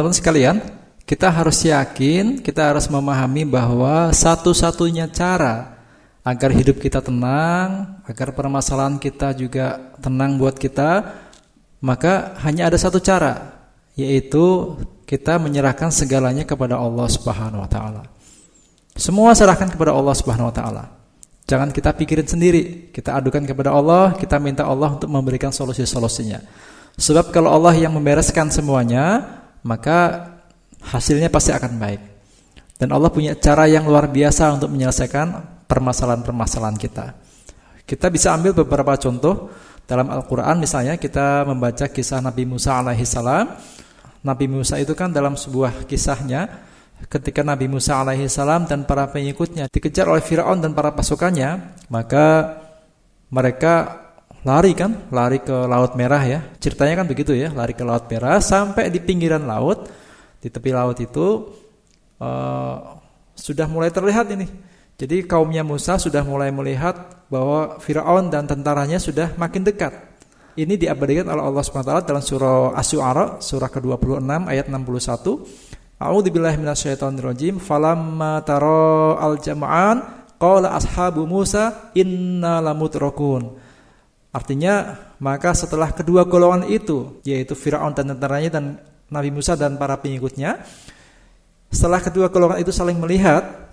teman-teman sekalian, kita harus yakin, kita harus memahami bahwa satu-satunya cara agar hidup kita tenang, agar permasalahan kita juga tenang buat kita, maka hanya ada satu cara, yaitu kita menyerahkan segalanya kepada Allah Subhanahu wa taala. Semua serahkan kepada Allah Subhanahu wa taala. Jangan kita pikirin sendiri, kita adukan kepada Allah, kita minta Allah untuk memberikan solusi-solusinya. Sebab kalau Allah yang membereskan semuanya, maka hasilnya pasti akan baik. Dan Allah punya cara yang luar biasa untuk menyelesaikan permasalahan-permasalahan kita. Kita bisa ambil beberapa contoh dalam Al-Quran. Misalnya kita membaca kisah Nabi Musa alaihissalam. Nabi Musa itu kan dalam sebuah kisahnya, ketika Nabi Musa alaihissalam dan para pengikutnya dikejar oleh Fir'aun dan para pasukannya, maka mereka lari ke Laut Merah ya. Ceritanya kan begitu ya, lari ke Laut Merah sampai di pinggiran laut, di tepi laut itu sudah mulai terlihat ini. Jadi kaumnya Musa sudah mulai melihat bahwa Fir'aun dan tentaranya sudah makin dekat. Ini diabadikan oleh Allah SWT dalam surah Asy-Syu'ara, surah ke-26 ayat 61. A'udzubillahi minasyaitonirrajim. Falamma tara al-jam'an qala ashabu Musa inna lamudrakun. Artinya, maka setelah kedua golongan itu, yaitu Fir'aun dan tentaranya dan Nabi Musa dan para pengikutnya, setelah kedua golongan itu saling melihat,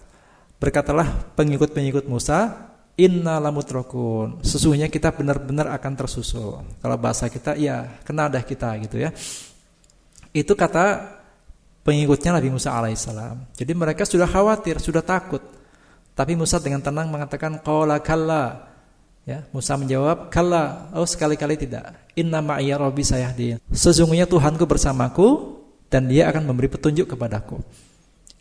berkatalah pengikut-pengikut Musa, inna lamudrakun. Sesungguhnya kita benar-benar akan tersusul. Kalau bahasa kita, ya kena dah kita gitu ya. Itu kata pengikutnya Nabi Musa alaihissalam. Jadi mereka sudah khawatir, sudah takut. Tapi Musa dengan tenang mengatakan, qala kalla. Ya, Musa menjawab, kalla, sekali-kali tidak. Inna ma'iya rabbi sayahdin. Sesungguhnya Tuhanku bersamaku dan Dia akan memberi petunjuk kepadaku.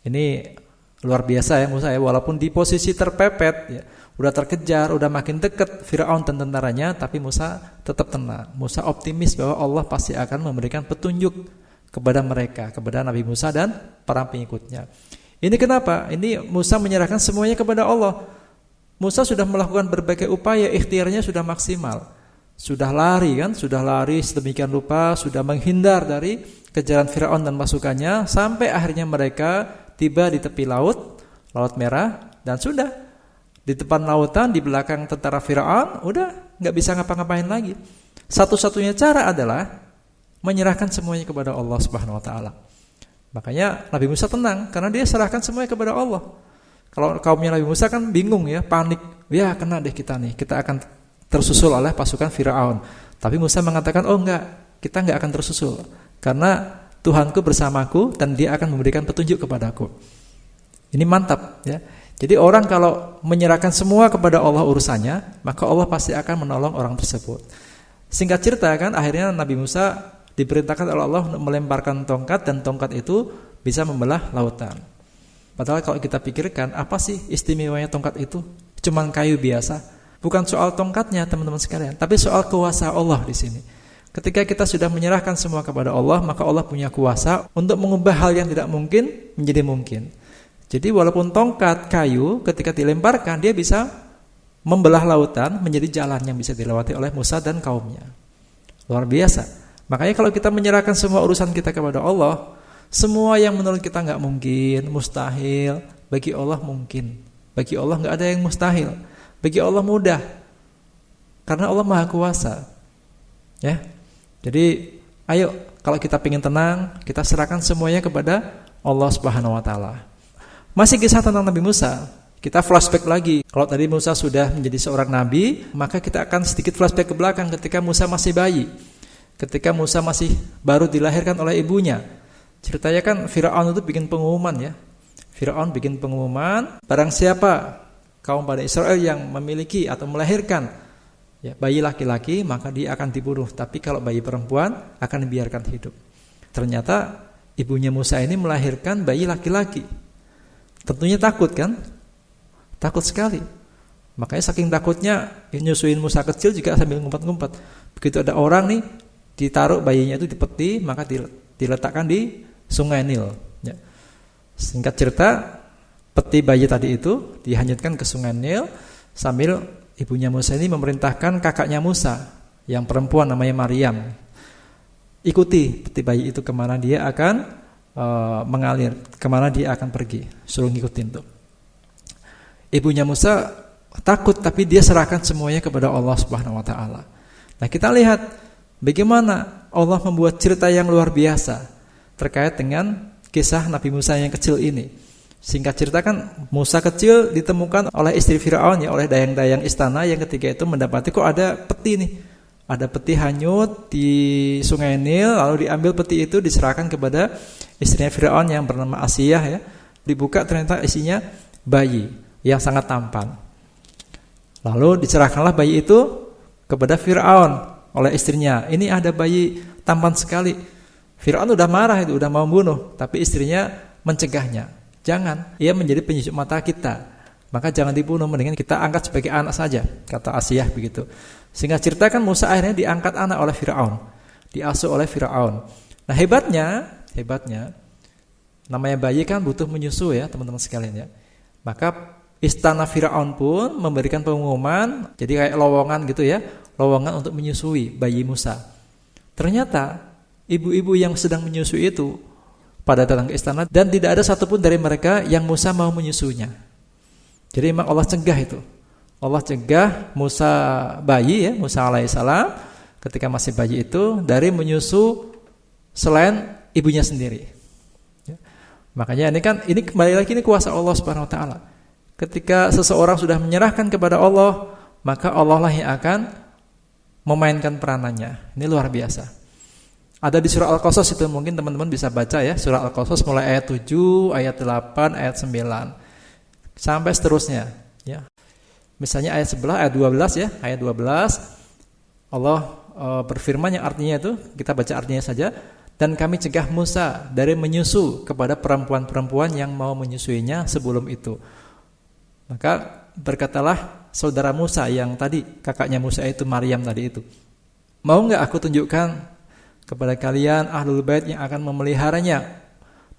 Ini luar biasa ya Musa ya, walaupun di posisi terpepet ya, udah terkejar, udah makin dekat Fir'aun dan tentaranya, tapi Musa tetap tenang. Musa optimis bahwa Allah pasti akan memberikan petunjuk kepada mereka, kepada Nabi Musa dan para pengikutnya. Ini kenapa? Ini Musa menyerahkan semuanya kepada Allah. Musa sudah melakukan berbagai upaya, ikhtiarnya sudah maksimal. Sudah lari sedemikian rupa, sudah menghindar dari kejaran Fir'aun dan pasukannya, sampai akhirnya mereka tiba di tepi Laut Merah, dan sudah di depan lautan, di belakang tentara Fir'aun, udah gak bisa ngapa-ngapain lagi. Satu-satunya cara adalah menyerahkan semuanya kepada Allah Subhanahu wa taala. Makanya Nabi Musa tenang karena dia serahkan semuanya kepada Allah. Kalau kaumnya Nabi Musa kan bingung ya, panik. Ya kena deh kita nih, kita akan tersusul oleh pasukan Fir'aun. Tapi Musa mengatakan, oh enggak, kita enggak akan tersusul. Karena Tuhanku bersamaku dan Dia akan memberikan petunjuk kepadaku. Ini mantap ya. Jadi orang kalau menyerahkan semua kepada Allah urusannya, maka Allah pasti akan menolong orang tersebut. Singkat cerita kan, akhirnya Nabi Musa diperintahkan oleh Allah untuk melemparkan tongkat, dan tongkat itu bisa membelah lautan. Padahal kalau kita pikirkan, apa sih istimewanya tongkat itu? Cuman kayu biasa. Bukan soal tongkatnya teman-teman sekalian, tapi soal kuasa Allah di sini. Ketika kita sudah menyerahkan semua kepada Allah, maka Allah punya kuasa untuk mengubah hal yang tidak mungkin menjadi mungkin. Jadi walaupun tongkat kayu ketika dilemparkan, dia bisa membelah lautan menjadi jalan yang bisa dilewati oleh Musa dan kaumnya. Luar biasa. Makanya kalau kita menyerahkan semua urusan kita kepada Allah, semua yang menurut kita nggak mungkin, mustahil, bagi Allah mungkin. Bagi Allah nggak ada yang mustahil. Bagi Allah mudah. Karena Allah Maha Kuasa. Ya. Jadi, ayo kalau kita ingin tenang, kita serahkan semuanya kepada Allah Subhanahu wa taala. Masih kisah tentang Nabi Musa. Kita flashback lagi. Kalau tadi Musa sudah menjadi seorang nabi, maka kita akan sedikit flashback ke belakang ketika Musa masih bayi. Ketika Musa masih baru dilahirkan oleh ibunya. Ceritanya kan Fir'aun itu bikin pengumuman ya. Fir'aun bikin pengumuman, barang siapa kaum Bani Israel yang memiliki atau melahirkan ya, bayi laki-laki, maka dia akan dibunuh. Tapi kalau bayi perempuan akan dibiarkan hidup. Ternyata ibunya Musa ini melahirkan bayi laki-laki. Tentunya takut kan? Takut sekali. Makanya saking takutnya nyusuin Musa kecil juga sambil ngumpet-ngumpet. Begitu ada orang nih, ditaruh bayinya itu di peti, maka diletakkan di Sungai Nil. Ya. Singkat cerita, peti bayi tadi itu dihanyutkan ke Sungai Nil sambil ibunya Musa ini memerintahkan kakaknya Musa yang perempuan namanya Maryam, ikuti peti bayi itu kemana dia akan mengalir kemana dia akan pergi, suruh ngikutin tuh. Ibunya Musa takut, tapi dia serahkan semuanya kepada Allah Subhanahu wa taala. Nah, kita lihat bagaimana Allah membuat cerita yang luar biasa terkait dengan kisah Nabi Musa yang kecil ini. Singkat cerita kan, Musa kecil ditemukan oleh istri Firaun ya, oleh dayang-dayang istana yang ketika itu mendapati kok ada peti nih. Ada peti hanyut di Sungai Nil, lalu diambil peti itu diserahkan kepada istrinya Firaun yang bernama Asiyah ya. Dibuka ternyata isinya bayi yang sangat tampan. Lalu diserahkanlah bayi itu kepada Firaun oleh istrinya. Ini ada bayi tampan sekali. Firaun udah marah itu, udah mau bunuh, tapi istrinya mencegahnya. Jangan, ia menjadi penyucuk mata kita. Maka jangan dibunuh, mendingan kita angkat sebagai anak saja, kata Asiyah begitu. Sehingga ceritakan Musa akhirnya diangkat anak oleh Firaun, diasuh oleh Firaun. Nah, hebatnya namanya bayi kan butuh menyusu ya, teman-teman sekalian ya. Maka istana Firaun pun memberikan pengumuman, jadi kayak lowongan gitu ya, lowongan untuk menyusui bayi Musa. Ternyata ibu-ibu yang sedang menyusui itu pada datang ke istana dan tidak ada satupun dari mereka yang Musa mau menyusunya. Jadi memang Allah cegah itu. Allah cegah Musa bayi ya, Musa alaihissalam ketika masih bayi itu dari menyusu selain ibunya sendiri. Ya. Makanya ini kembali lagi ini kuasa Allah Subhanahu wa taala. Ketika seseorang sudah menyerahkan kepada Allah, maka Allah lah yang akan memainkan peranannya. Ini luar biasa. Ada di surah Al-Qasas itu, mungkin teman-teman bisa baca ya, surah Al-Qasas mulai ayat 7, ayat 8, ayat 9 sampai seterusnya ya. Misalnya ayat 11, ayat 12 ya, ayat 12 Allah berfirman yang artinya itu, kita baca artinya saja. Dan kami cegah Musa dari menyusu kepada perempuan-perempuan yang mau menyusuinya sebelum itu. Maka berkatalah saudara Musa yang tadi, kakaknya Musa itu Maryam tadi itu, mau enggak aku tunjukkan kepada kalian ahlul bait yang akan memeliharanya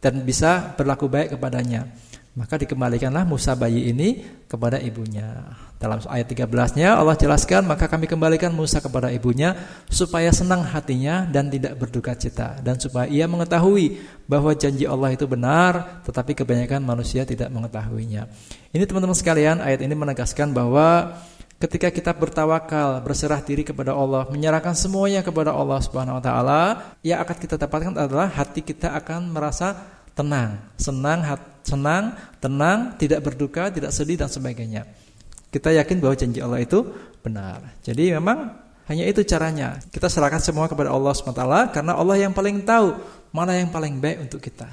dan bisa berlaku baik kepadanya. Maka dikembalikanlah Musa bayi ini kepada ibunya. Dalam ayat 13-nya Allah jelaskan, maka kami kembalikan Musa kepada ibunya supaya senang hatinya dan tidak berduka cita, dan supaya ia mengetahui bahwa janji Allah itu benar, tetapi kebanyakan manusia tidak mengetahuinya. Ini teman-teman sekalian, ayat ini menegaskan bahwa ketika kita bertawakal, berserah diri kepada Allah, menyerahkan semuanya kepada Allah Subhanahu wa taala, yang akan kita dapatkan adalah hati kita akan merasa tenang, senang, tenang, tidak berduka, tidak sedih dan sebagainya. Kita yakin bahwa janji Allah itu benar. Jadi memang hanya itu caranya. Kita serahkan semua kepada Allah Subhanahu wa taala karena Allah yang paling tahu mana yang paling baik untuk kita.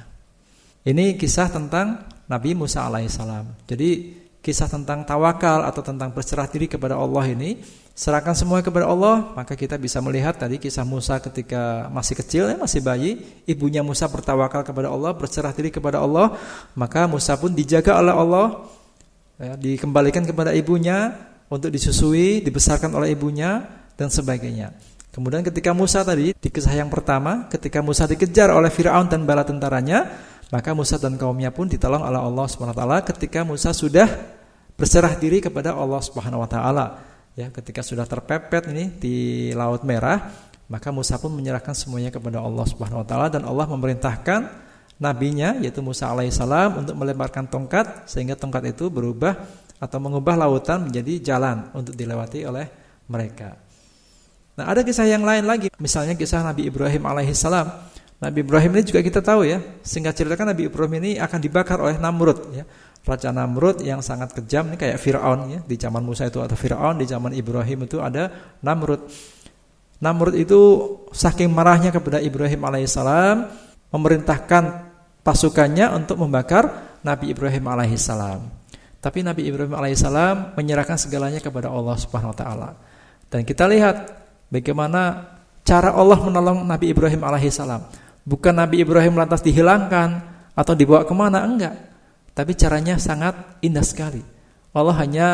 Ini kisah tentang Nabi Musa alaihissalam. Jadi kisah tentang tawakal atau tentang berserah diri kepada Allah ini, serahkan semua kepada Allah, maka kita bisa melihat tadi kisah Musa ketika masih kecil ya, masih bayi, ibunya Musa bertawakal kepada Allah, berserah diri kepada Allah, maka Musa pun dijaga oleh Allah, ya, dikembalikan kepada ibunya untuk disusui, dibesarkan oleh ibunya dan sebagainya. Kemudian ketika Musa tadi di kisah yang pertama, ketika Musa dikejar oleh Firaun dan bala tentaranya, maka Musa dan kaumnya pun ditolong oleh Allah Subhanahu wa taala ketika Musa sudah berserah diri kepada Allah Subhanahu wa taala. Ya, ketika sudah terpepet ini di Laut Merah, maka Musa pun menyerahkan semuanya kepada Allah Subhanahu wa taala dan Allah memerintahkan nabinya yaitu Musa alaihissalam untuk melemparkan tongkat sehingga tongkat itu berubah atau mengubah lautan menjadi jalan untuk dilewati oleh mereka. Nah, ada kisah yang lain lagi, misalnya kisah Nabi Ibrahim alaihissalam. Nabi Ibrahim ini juga kita tahu ya, singkat ceritakan Nabi Ibrahim ini akan dibakar oleh Namrud ya. Raja Namrud yang sangat kejam, ini kayak Firaun ya. Di zaman Musa itu ada Firaun, di zaman Ibrahim itu ada Namrud. Namrud itu saking marahnya kepada Ibrahim alaihissalam, memerintahkan pasukannya untuk membakar Nabi Ibrahim alaihissalam. Tapi Nabi Ibrahim alaihissalam menyerahkan segalanya kepada Allah Subhanahu wa taala. Dan kita lihat bagaimana cara Allah menolong Nabi Ibrahim alaihissalam. Bukan Nabi Ibrahim lantas dihilangkan atau dibawa kemana, enggak. Tapi caranya sangat indah sekali. Allah hanya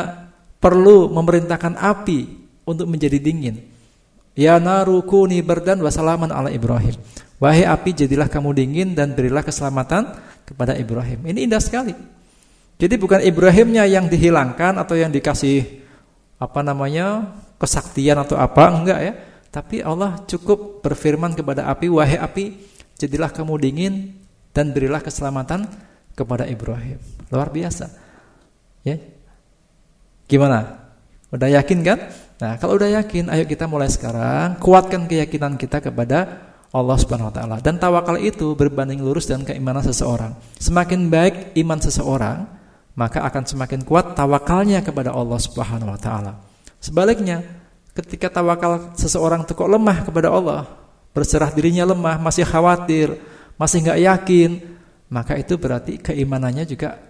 perlu memerintahkan api untuk menjadi dingin. Ya naru kuni bardan wa salaman ala Ibrahim. Wahai api, jadilah kamu dingin dan berilah keselamatan kepada Ibrahim. Ini indah sekali. Jadi bukan Ibrahimnya yang dihilangkan atau yang dikasih kesaktian atau apa, enggak ya. Tapi Allah cukup berfirman kepada api, wahai api, jadilah kamu dingin dan berilah keselamatan kepada Ibrahim. Luar biasa. Ya. Gimana? Udah yakin kan? Nah, kalau udah yakin, ayo kita mulai sekarang kuatkan keyakinan kita kepada Allah Subhanahu wa taala. Dan tawakal itu berbanding lurus dengan keimanan seseorang. Semakin baik iman seseorang, maka akan semakin kuat tawakalnya kepada Allah Subhanahu wa taala. Sebaliknya, ketika tawakal seseorang itu kok lemah kepada Allah, berserah dirinya lemah, masih khawatir, masih enggak yakin, maka itu berarti keimanannya juga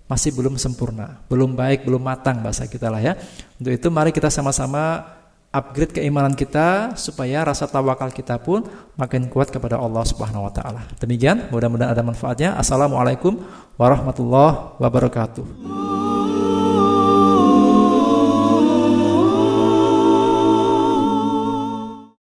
masih belum sempurna, belum baik, belum matang bahasa kita lah ya. Untuk itu mari kita sama-sama upgrade keimanan kita supaya rasa tawakal kita pun makin kuat kepada Allah Subhanahu wa taala. Demikian, mudah-mudahan ada manfaatnya. Assalamualaikum warahmatullahi wabarakatuh.